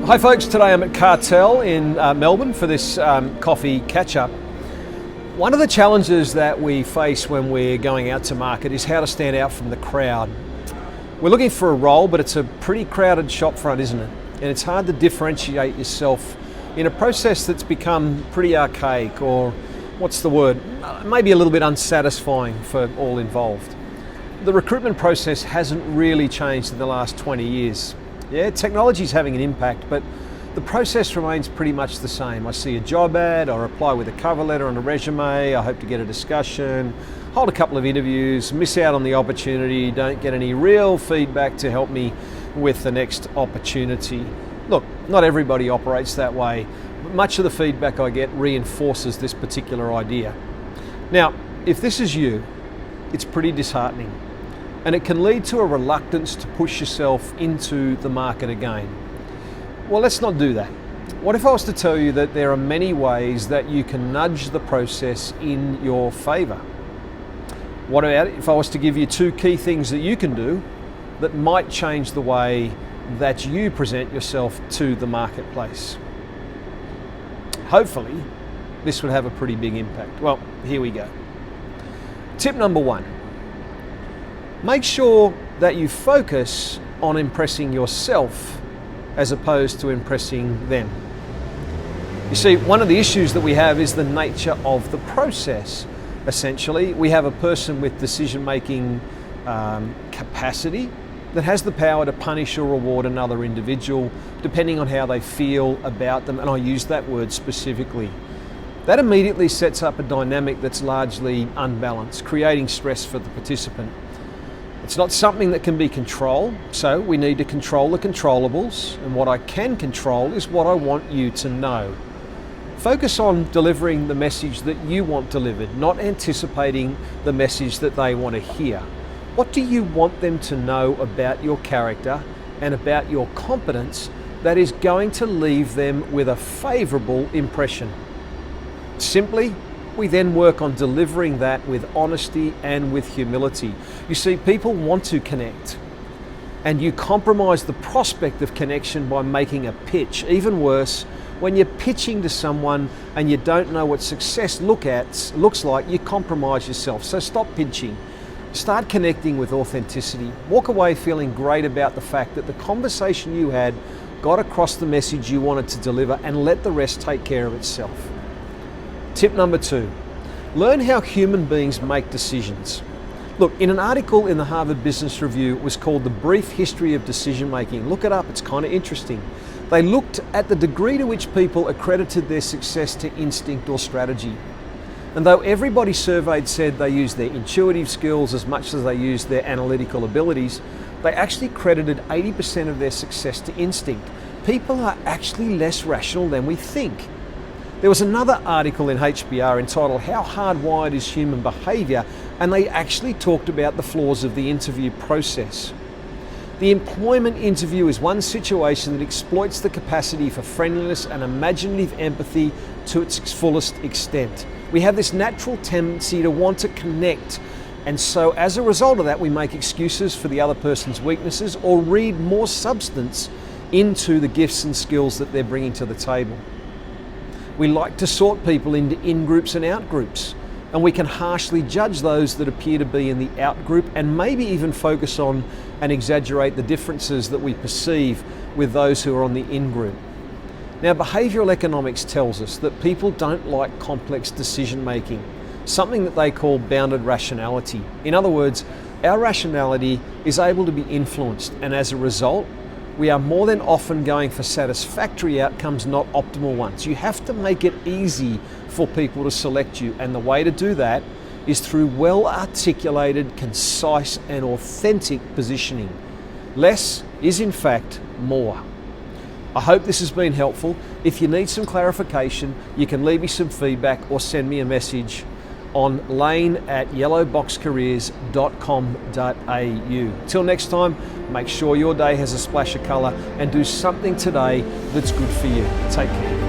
Hi folks, today I'm at Kartel in Melbourne for this coffee catch-up. One of the challenges that we face when we're going out to market is how to stand out from the crowd. We're looking for a role, but it's a pretty crowded shopfront, isn't it? And it's hard to differentiate yourself in a process that's become pretty archaic, or what's the word? Maybe a little bit unsatisfying for all involved. The recruitment process hasn't really changed in the last 20 years. Yeah, technology's having an impact, but the process remains pretty much the same. I see a job ad, I reply with a cover letter and a resume, I hope to get a discussion, hold a couple of interviews, miss out on the opportunity, don't get any real feedback to help me with the next opportunity. Look, not everybody operates that way, but much of the feedback I get reinforces this particular idea. Now, if this is you, it's pretty disheartening. And it can lead to a reluctance to push yourself into the market again. Well, let's not do that. What if I was to tell you that there are many ways that you can nudge the process in your favour? What about if I was to give you two key things that you can do that might change the way that you present yourself to the marketplace? Hopefully, this would have a pretty big impact. Well, here we go. Tip number one. Make sure that you focus on impressing yourself as opposed to impressing them. You see, one of the issues that we have is the nature of the process. Essentially, we have a person with decision-making capacity that has the power to punish or reward another individual depending on how they feel about them, and I use that word specifically. That immediately sets up a dynamic that's largely unbalanced, creating stress for the participant. It's not something that can be controlled, so we need to control the controllables, and what I can control is what I want you to know. Focus on delivering the message that you want delivered, not anticipating the message that they want to hear. What do you want them to know about your character and about your competence that is going to leave them with a favourable impression? Simply, we then work on delivering that with honesty and with humility. You see, people want to connect, and you compromise the prospect of connection by making a pitch. Even worse, when you're pitching to someone and you don't know what success looks like, you compromise yourself. So stop pitching. Start connecting with authenticity. Walk away feeling great about the fact that the conversation you had got across the message you wanted to deliver, and let the rest take care of itself. Tip number two, learn how human beings make decisions. Look, in an article in the Harvard Business Review, it was called The Brief History of Decision Making. Look it up, it's kind of interesting. They looked at the degree to which people accredited their success to instinct or strategy. And though everybody surveyed said they used their intuitive skills as much as they used their analytical abilities, they actually credited 80% of their success to instinct. People are actually less rational than we think. There was another article in HBR entitled How Hardwired Is Human Behaviour, and they actually talked about the flaws of the interview process. The employment interview is one situation that exploits the capacity for friendliness and imaginative empathy to its fullest extent. We have this natural tendency to want to connect, and so as a result of that, we make excuses for the other person's weaknesses or read more substance into the gifts and skills that they're bringing to the table. We like to sort people into in-groups and out-groups, and we can harshly judge those that appear to be in the out-group, and maybe even focus on and exaggerate the differences that we perceive with those who are on the in-group. Now, behavioural economics tells us that people don't like complex decision-making, something that they call bounded rationality. In other words, our rationality is able to be influenced, and as a result, we are more than often going for satisfactory outcomes, not optimal ones. You have to make it easy for people to select you, and the way to do that is through well-articulated, concise and authentic positioning. Less is in fact more. I hope this has been helpful. If you need some clarification, you can leave me some feedback or send me a message on lane@yellowboxcareers.com.au. Till next time, make sure your day has a splash of colour and do something today that's good for you. Take care.